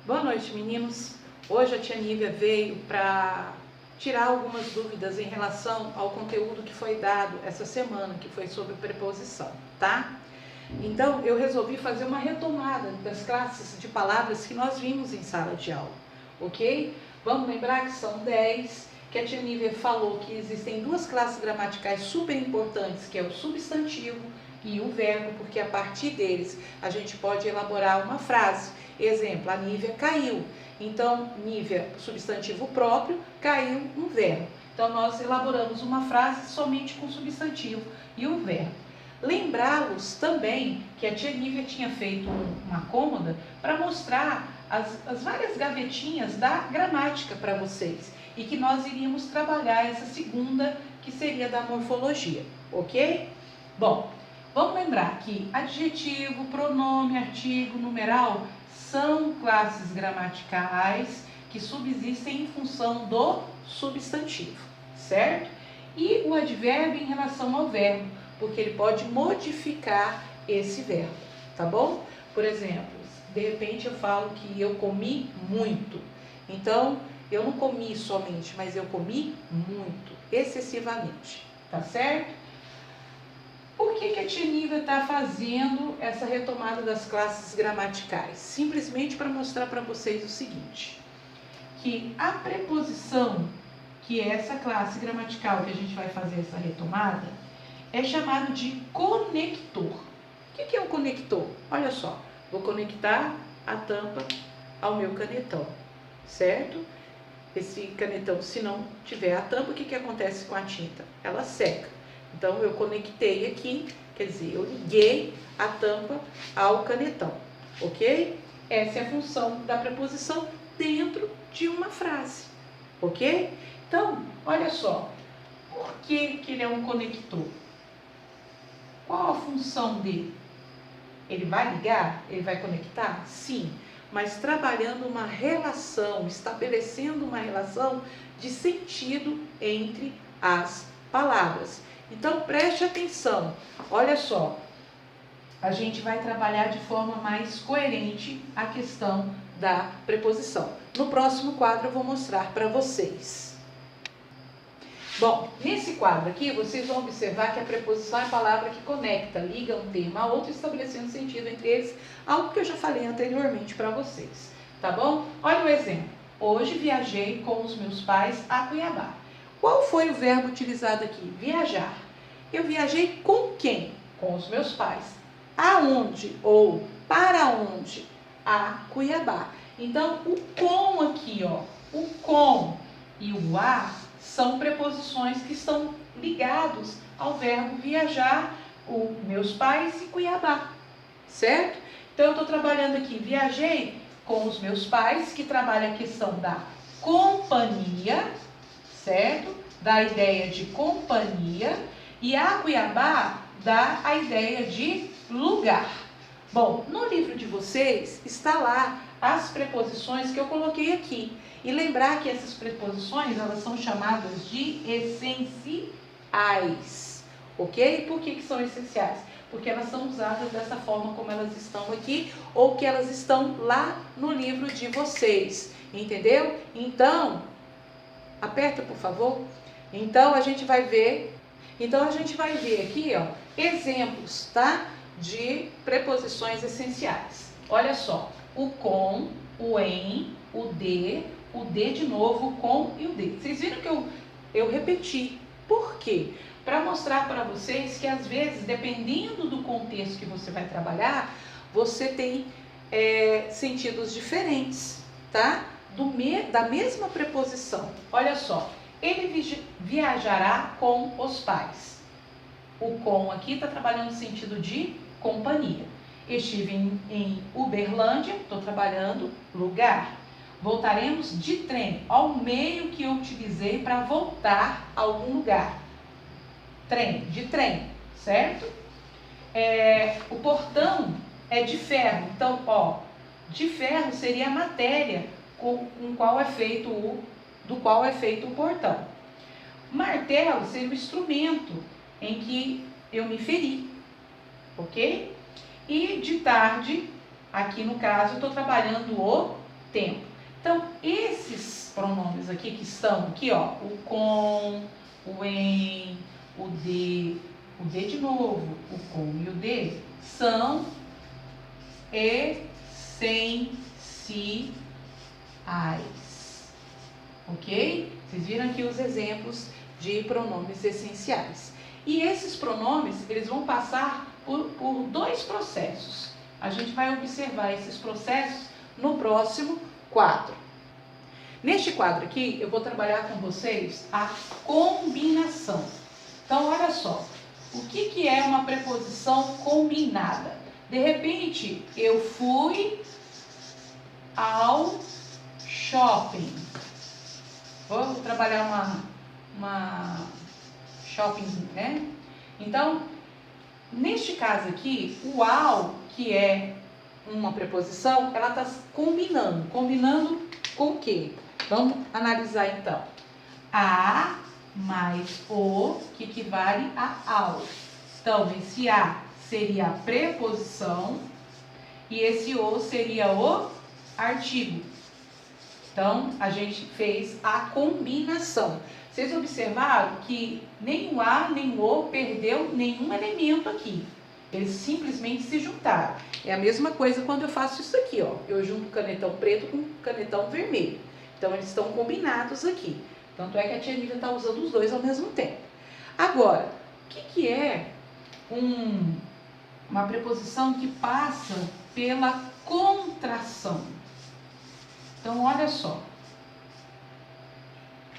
Boa noite, meninos. Hoje a tia Nívia veio para tirar algumas dúvidas em relação ao conteúdo que foi dado essa semana, que foi sobre preposição, tá? Então, eu resolvi fazer uma retomada das classes de palavras que nós vimos em sala de aula, ok? Vamos lembrar que são 10, que a tia Nívia falou que existem duas classes gramaticais super importantes, que é o substantivo e o verbo, porque a partir deles a gente pode elaborar uma frase. Exemplo, a Nívia caiu. Então, Nívia, substantivo próprio, caiu um verbo. Então, nós elaboramos uma frase somente com o substantivo e o verbo. Lembrá-los também que a tia Nívia tinha feito uma cômoda para mostrar as várias gavetinhas da gramática para vocês e que nós iríamos trabalhar essa segunda, que seria da morfologia, ok? Bom, vamos lembrar que adjetivo, pronome, artigo, numeral são classes gramaticais que subsistem em função do substantivo, certo? E o advérbio em relação ao verbo, porque ele pode modificar esse verbo, tá bom? Por exemplo, de repente eu falo que eu comi muito. Então, eu não comi somente, mas eu comi muito, excessivamente, tá certo? Por que a tia Nívia está fazendo essa retomada das classes gramaticais? Simplesmente para mostrar para vocês o seguinte, que a preposição, que é essa classe gramatical que a gente vai fazer essa retomada, é chamado de conector. O que é um conector? Olha só, vou conectar a tampa ao meu canetão, certo? Esse canetão, se não tiver a tampa, o que acontece com a tinta? Ela seca. Então, eu conectei aqui, quer dizer, eu liguei a tampa ao canetão, ok? Essa é a função da preposição dentro de uma frase, ok? Então, olha só, por que ele é um conector? Qual a função dele? Ele vai ligar? Ele vai conectar? Sim, mas trabalhando uma relação, estabelecendo uma relação de sentido entre as palavras. Então, preste atenção, olha só, a gente vai trabalhar de forma mais coerente a questão da preposição. No próximo quadro eu vou mostrar para vocês. Bom, nesse quadro aqui, vocês vão observar que a preposição é a palavra que conecta, liga um termo a outro, estabelecendo sentido entre eles, algo que eu já falei anteriormente para vocês, tá bom? Olha o exemplo. Hoje viajei com os meus pais a Cuiabá. Qual foi o verbo utilizado aqui? Viajar. Eu viajei com quem? Com os meus pais. Aonde ou para onde? A Cuiabá. Então, o com aqui, ó, o com e o a são preposições que estão ligados ao verbo viajar, os meus pais e Cuiabá, certo? Então, eu estou trabalhando aqui, viajei com os meus pais, que trabalha a questão da companhia, certo? Da ideia de companhia, e a Cuiabá dá a ideia de lugar. Bom, no livro de vocês está lá as preposições que eu coloquei aqui. E lembrar que essas preposições, elas são chamadas de essenciais, ok? Por que são essenciais? Porque elas são usadas dessa forma como elas estão aqui, ou que elas estão lá no livro de vocês, entendeu? Então, aperta por favor. Então, a gente vai ver aqui, ó, exemplos, tá? De preposições essenciais. Olha só, o com, o em, o de de novo, o com e o de. Vocês viram que eu repeti. Por quê? Para mostrar para vocês que às vezes, dependendo do contexto que você vai trabalhar, você tem sentidos diferentes, tá? Da mesma preposição. Olha só, ele viajará com os pais. O com aqui está trabalhando no sentido de companhia. Estive em Uberlândia, estou trabalhando lugar. Voltaremos de trem, ao meio que eu utilizei para voltar a algum lugar. Trem, de trem, certo? O portão é de ferro, então, ó, de ferro seria a matéria do qual é feito o portão. Martelo seria o instrumento em que eu me feri, ok? E de tarde, aqui no caso, eu estou trabalhando o tempo. Então, esses pronomes aqui que estão aqui, ó, o com, o em, o de de novo, o com e o de, são essenciais, ok? Vocês viram aqui os exemplos de pronomes essenciais. E esses pronomes, eles vão passar por dois processos. A gente vai observar esses processos no próximo quadro. Neste quadro aqui, eu vou trabalhar com vocês a combinação. Então, olha só, o que é uma preposição combinada? De repente, eu fui ao shopping. Vou trabalhar uma shopping, né? Então, neste caso aqui, o ao, que é uma preposição, ela está combinando. Combinando com o quê? Vamos analisar então. A mais o, que equivale a ao. Então, esse a seria a preposição e esse o seria o artigo. Então, a gente fez a combinação. Vocês observaram que nem o a nem o o perdeu nenhum elemento aqui. Eles simplesmente se juntaram. É a mesma coisa quando eu faço isso aqui, ó. Eu junto canetão preto com canetão vermelho. Então, eles estão combinados aqui. Tanto é que a tia Nívia está usando os dois ao mesmo tempo. Agora, o que é uma preposição que passa pela contração? Então, olha só.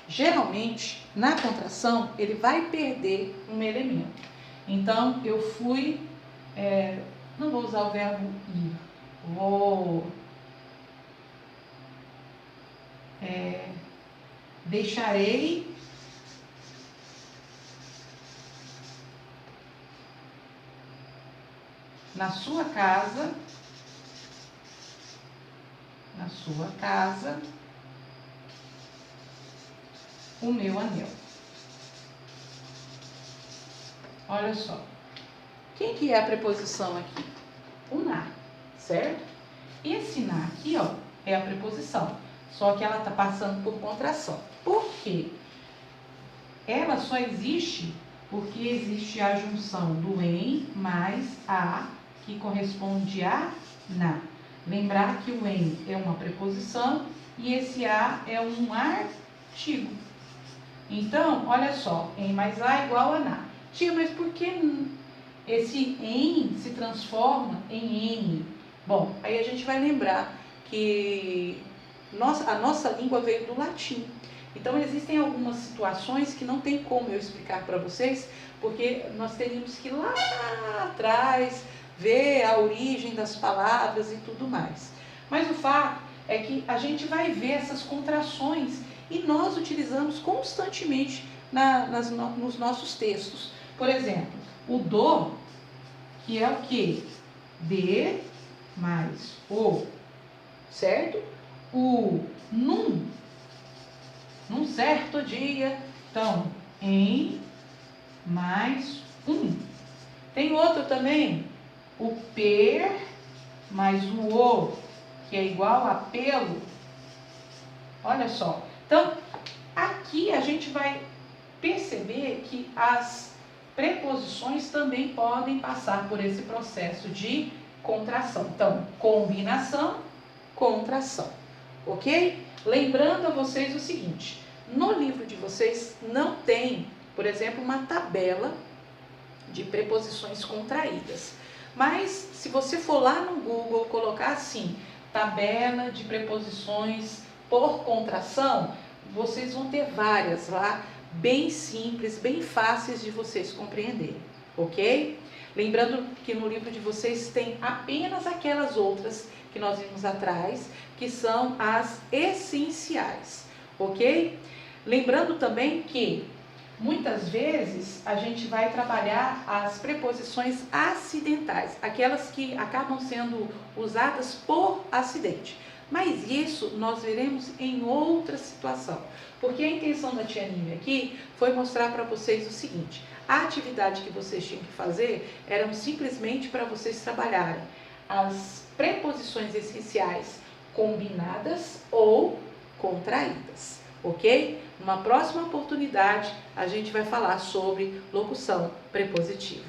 Geralmente, na contração, ele vai perder um elemento. Então, eu fui... não vou usar o verbo ir. Deixarei na sua casa o meu anel. Olha só. Quem que é a preposição aqui? O na, certo? Esse na aqui, ó, é a preposição. Só que ela está passando por contração. Por quê? Ela só existe porque existe a junção do em mais a, que corresponde a na. Lembrar que o em é uma preposição e esse a é um artigo. Então, olha só, em mais a é igual a na. Tia, mas por que esse em se transforma em n? Bom, aí a gente vai lembrar que a nossa língua veio do latim. Então, existem algumas situações que não tem como eu explicar para vocês, porque nós teríamos que ir lá atrás ver a origem das palavras e tudo mais. Mas o fato é que a gente vai ver essas contrações e nós utilizamos constantemente nos nossos textos. Por exemplo, o do, que é o quê? De mais o, certo? O num certo dia, então, em mais um. Tem outro também, o per mais o, que é igual a pelo. Olha só. Então, aqui a gente vai perceber que as preposições também podem passar por esse processo de contração. Então, combinação, contração, ok? Lembrando a vocês o seguinte, no livro de vocês não tem, por exemplo, uma tabela de preposições contraídas. Mas, se você for lá no Google colocar assim, tabela de preposições por contração, vocês vão ter várias lá, bem simples, bem fáceis de vocês compreenderem, ok? Lembrando que no livro de vocês tem apenas aquelas outras que nós vimos atrás, que são as essenciais, ok? Lembrando também que muitas vezes a gente vai trabalhar as preposições acidentais, aquelas que acabam sendo usadas por acidente. Mas isso nós veremos em outra situação, porque a intenção da tia Nívia aqui foi mostrar para vocês o seguinte, a atividade que vocês tinham que fazer era simplesmente para vocês trabalharem as preposições essenciais combinadas ou contraídas, ok? Numa próxima oportunidade, a gente vai falar sobre locução prepositiva.